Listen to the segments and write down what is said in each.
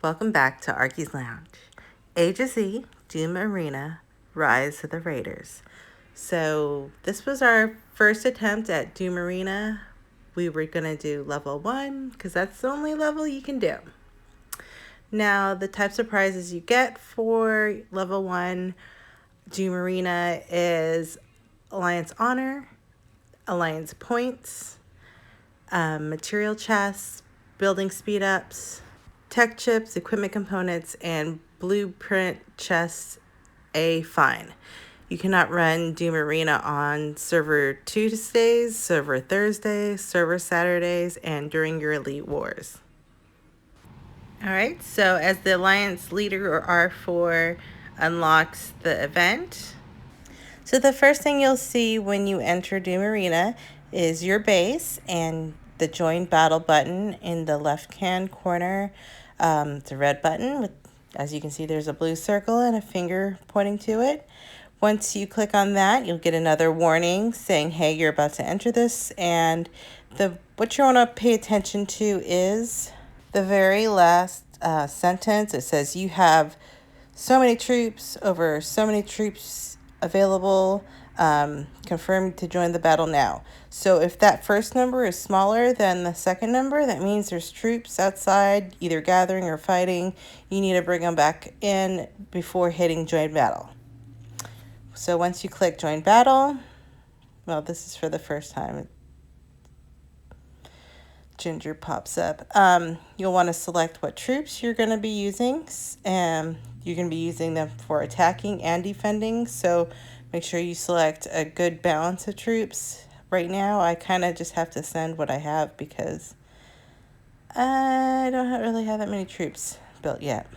Welcome back to Arky's Lounge. AOZ, Doom Arena, Rise of the Raiders. So this was our first attempt at Doom Arena. We were going to do level 1 because that's the only level you can do. Now, the types of prizes you get for level 1 Doom Arena is Alliance Honor, Alliance Points, material chests, building speed ups, tech chips, equipment components, and blueprint chests a fine. You cannot run Doom Arena on server Tuesdays, server Thursdays, server Saturdays, and during your Elite Wars. Alright, so as the Alliance leader or R4 unlocks the event. So the first thing you'll see when you enter Doom Arena is your base and the join battle button in the left-hand corner. It's a red button with, as you can see, there's a blue circle and a finger pointing to it. Once you click on that, you'll get another warning saying, hey, you're about to enter this. And what you want to pay attention to is the very last sentence. It says you have so many troops, over so many troops available, confirmed to join the battle now. So if that first number is smaller than the second number, that means there's troops outside either gathering or fighting. You need to bring them back in before hitting join battle. So once you click join battle, well, this is for the first time. Ginger pops up. You'll want to select what troops you're going to be using. You're going to be using them for attacking and defending. So make sure you select a good balance of troops. Right now, I kind of just have to send what I have because I don't really have that many troops built yet.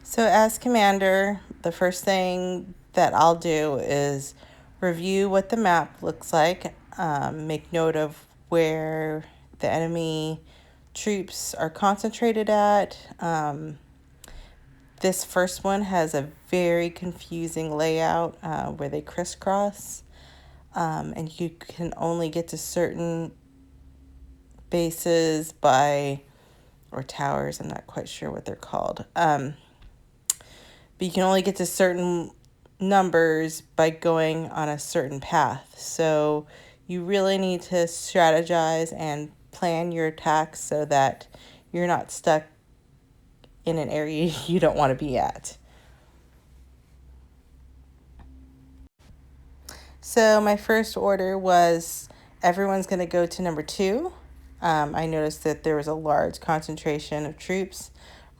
So as commander, the first thing that I'll do is review what the map looks like, make note of where the enemy troops are concentrated at. This first one has a very confusing layout where they crisscross, and you can only get to certain bases or towers, I'm not quite sure what they're called. But you can only get to certain numbers by going on a certain path. So you really need to strategize and plan your attacks so that you're not stuck in an area you don't want to be at. So my first order was everyone's going to go to number 2. I noticed that there was a large concentration of troops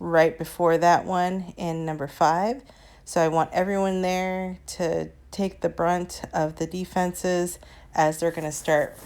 right before that one in number 5. So I want everyone there to take the brunt of the defenses as they're going to start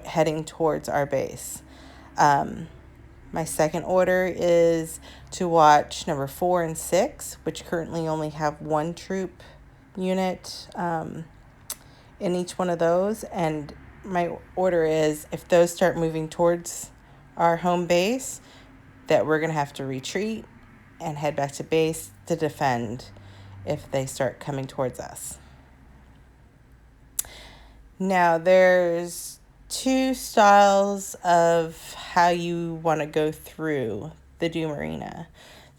heading towards our base. My second order is to watch number 4 and 6, which currently only have 1 troop unit in each one of those. And my order is if those start moving towards our home base, that we're going to have to retreat and head back to base to defend if they start coming towards us. Now, there's 2 styles of how you want to go through the Doom Arena.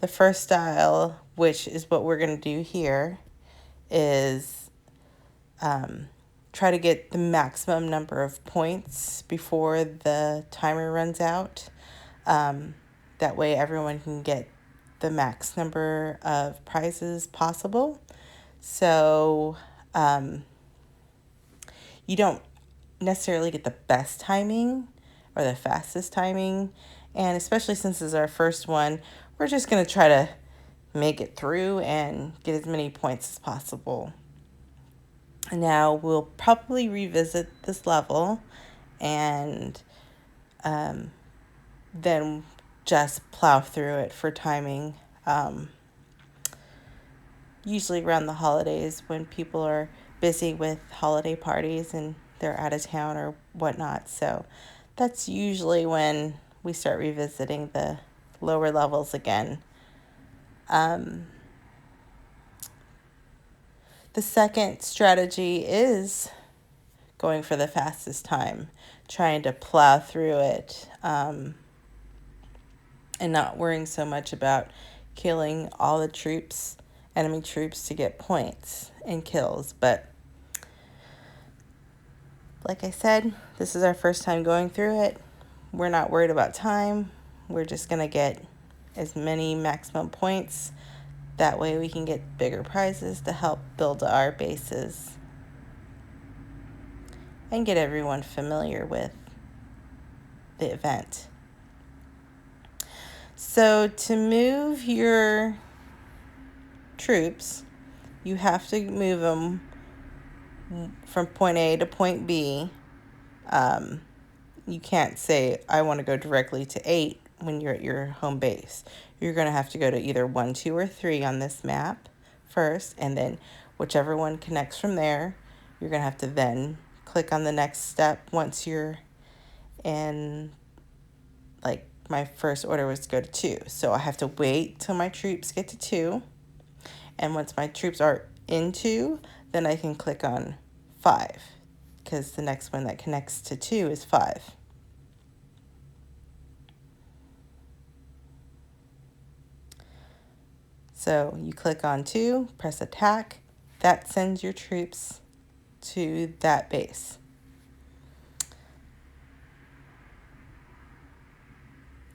The first style, which is what we're going to do here, is try to get the maximum number of points before the timer runs out. That way everyone can get the max number of prizes possible. So you don't necessarily get the best timing or the fastest timing. And especially since this is our first one, we're just going to try to make it through and get as many points as possible. Now we'll probably revisit this level and then just plow through it for timing. Usually around the holidays when people are busy with holiday parties and they're out of town or whatnot. So that's usually when we start revisiting the lower levels again. The second strategy is going for the fastest time, trying to plow through it, and not worrying so much about killing all the troops, enemy troops, to get points and kills. But like I said, this is our first time going through it. We're not worried about time. We're just going to get as many maximum points. That way we can get bigger prizes to help build our bases and get everyone familiar with the event. So to move your troops, you have to move them from point A to point B. You can't say, I want to go directly to 8 when you're at your home base. You're going to have to go to either 1, 2, or 3 on this map first, and then whichever one connects from there, you're going to have to then click on the next step once you're in, like my first order was to go to 2. So I have to wait till my troops get to 2. And once my troops are in 2, then I can click on 5, because the next one that connects to 2 is 5. So you click on 2, press attack. That sends your troops to that base.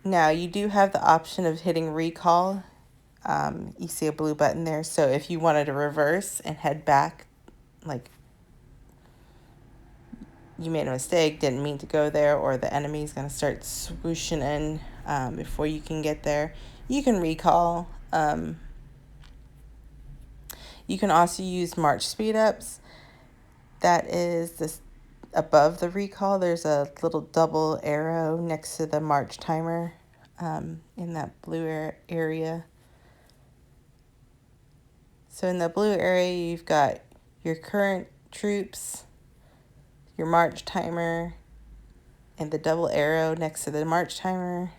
Now you do have the option of hitting recall. You see a blue button there. So if you wanted to reverse and head back, like you made a mistake, didn't mean to go there, or the enemy's going to start swooshing in before you can get there, you can recall. You can also use march speed ups. That is this above the recall. There's a little double arrow next to the march timer in that blue area. So in the blue area, you've got your current troops, your march timer, and the double arrow next to the march timer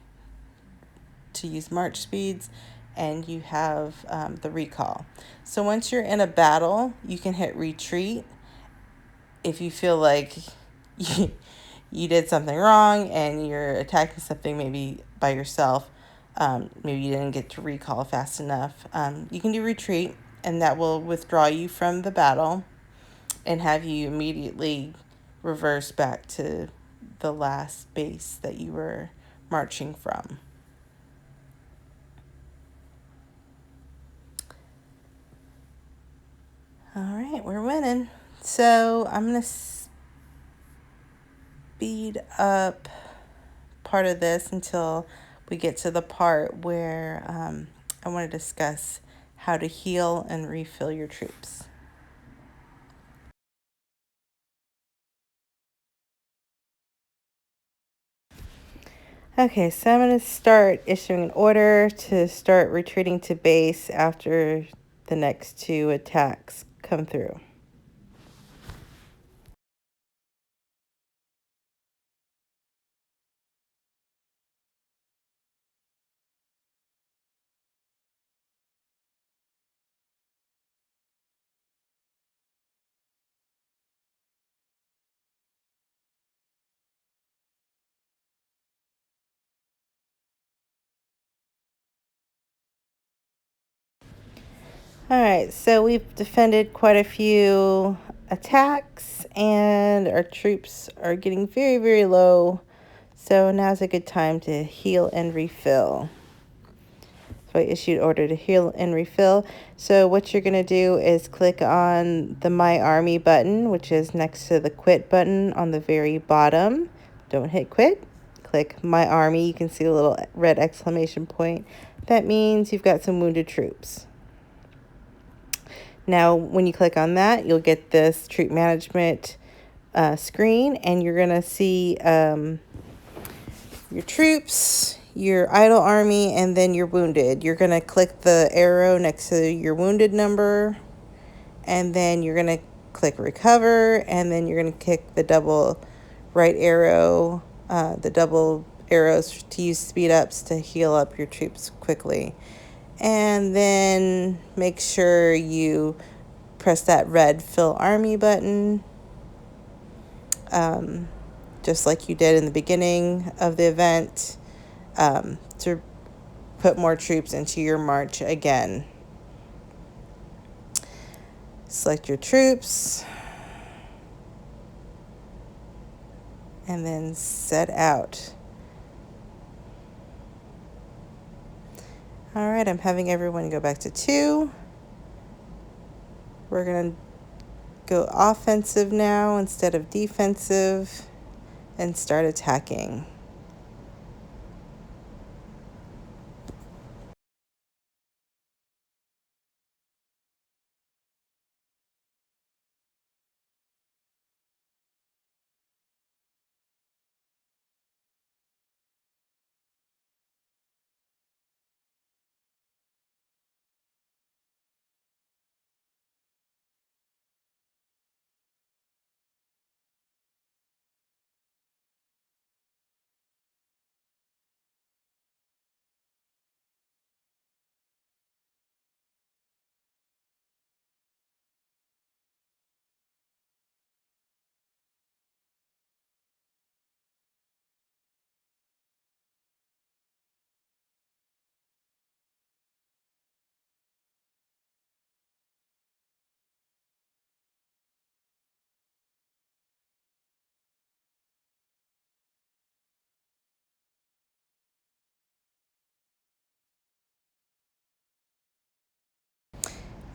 to use march speeds, and you have the recall. So once you're in a battle, you can hit retreat if you feel like you did something wrong and you're attacking something maybe by yourself. Maybe you didn't get to recall fast enough. You can do retreat, and that will withdraw you from the battle and have you immediately reverse back to the last base that you were marching from. All right, we're winning. So I'm going to speed up part of this until we get to the part where I want to discuss how to heal and refill your troops. Okay, so I'm going to start issuing an order to start retreating to base after the next 2 attacks come through. All right, so we've defended quite a few attacks, and our troops are getting very, very low. So now's a good time to heal and refill. So I issued order to heal and refill. So what you're going to do is click on the My Army button, which is next to the Quit button on the very bottom. Don't hit quit. Click My Army. You can see a little red exclamation point. That means you've got some wounded troops. Now, when you click on that, you'll get this troop management screen, and you're going to see your troops, your idle army, and then your wounded. You're going to click the arrow next to your wounded number, and then you're going to click recover, and then you're going to click the double right arrow, the double arrows to use speed ups to heal up your troops quickly. And then make sure you press that red Fill Army button, just like you did in the beginning of the event, to put more troops into your march again. Select your troops and then set out. All right, I'm having everyone go back to 2. We're going to go offensive now instead of defensive and start attacking.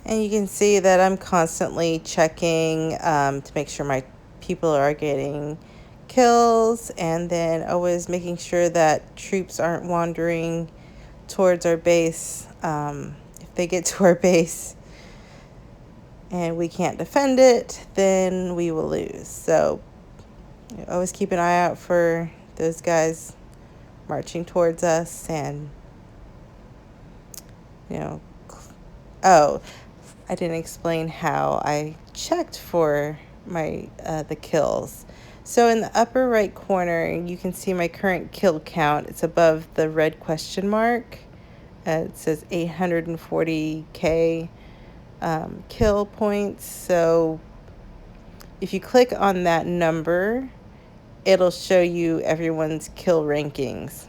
And you can see that I'm constantly checking to make sure my people are getting kills, and then always making sure that troops aren't wandering towards our base. If they get to our base and we can't defend it, then we will lose. So always keep an eye out for those guys marching towards us. And oh, I didn't explain how I checked for my the kills. So in the upper right corner, you can see my current kill count. It's above the red question mark. It says 840k kill points. So if you click on that number, it'll show you everyone's kill rankings.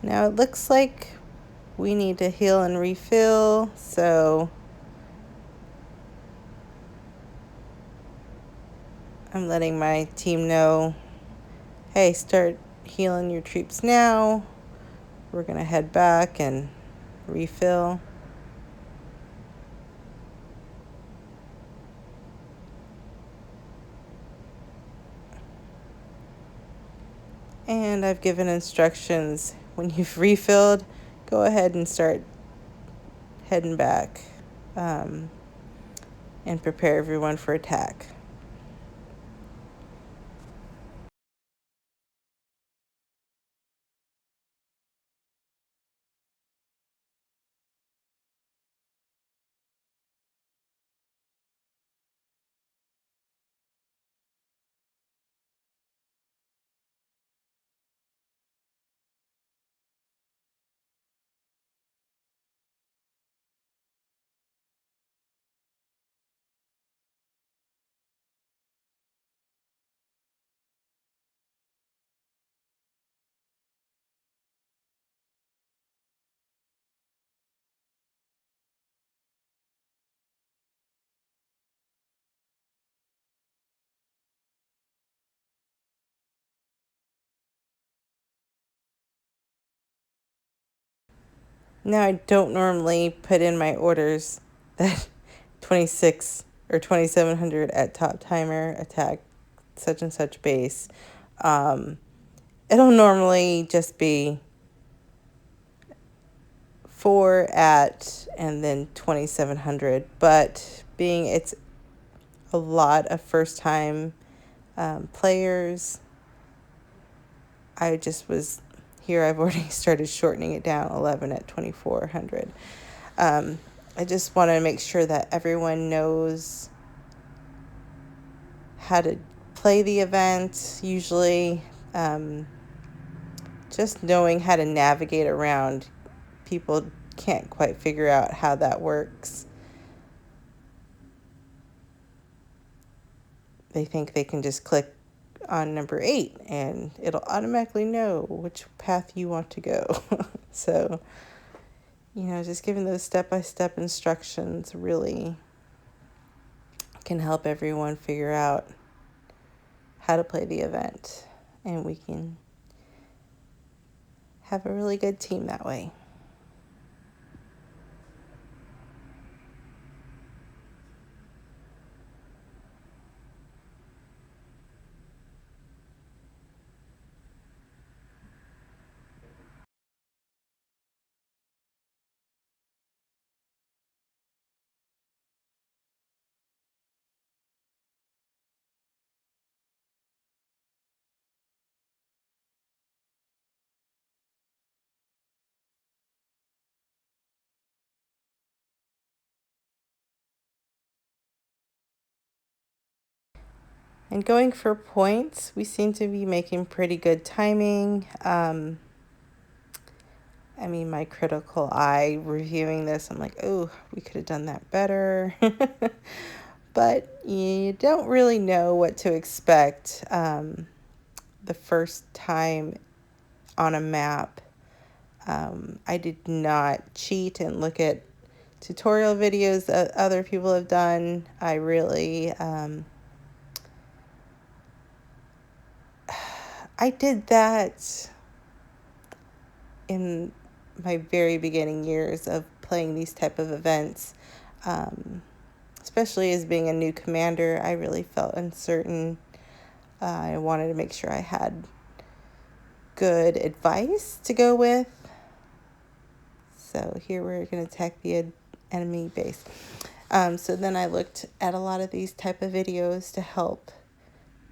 Now it looks like we need to heal and refill, so I'm letting my team know, hey, start healing your troops now. We're going to head back and refill. And I've given instructions, when you've refilled, go ahead and start heading back, and prepare everyone for attack. Now, I don't normally put in my orders that 26 or 2700 at top timer attack such and such base. It'll normally just be 4 at and then 2700, but being it's a lot of first-time players. I just was here. I've already started shortening it down, 11 at 2,400. I just want to make sure that everyone knows how to play the event. Usually, just knowing how to navigate around, people can't quite figure out how that works. They think they can just click on number 8 and it'll automatically know which path you want to go. So, just giving those step-by-step instructions really can help everyone figure out how to play the event, and we can have a really good team that way. And going for points, we seem to be making pretty good timing. My critical eye reviewing this, I'm like, oh, we could have done that better. But you don't really know what to expect the first time on a map. I did not cheat and look at tutorial videos that other people have done. I really... I did that in my very beginning years of playing these type of events. Especially as being a new commander, I really felt uncertain. I wanted to make sure I had good advice to go with. So here we're going to attack the enemy base. So then I looked at a lot of these type of videos to help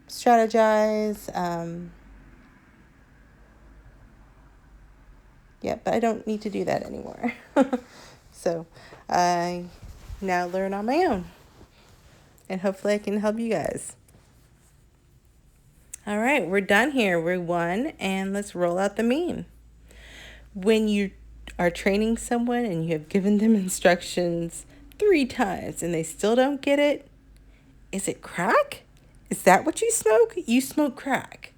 strategize. But I don't need to do that anymore. So I now learn on my own. And hopefully I can help you guys. All right, we're done here. We're 1, and let's roll out the meme. When you are training someone and you have given them instructions 3 times and they still don't get it, is it crack? Is that what you smoke? You smoke crack.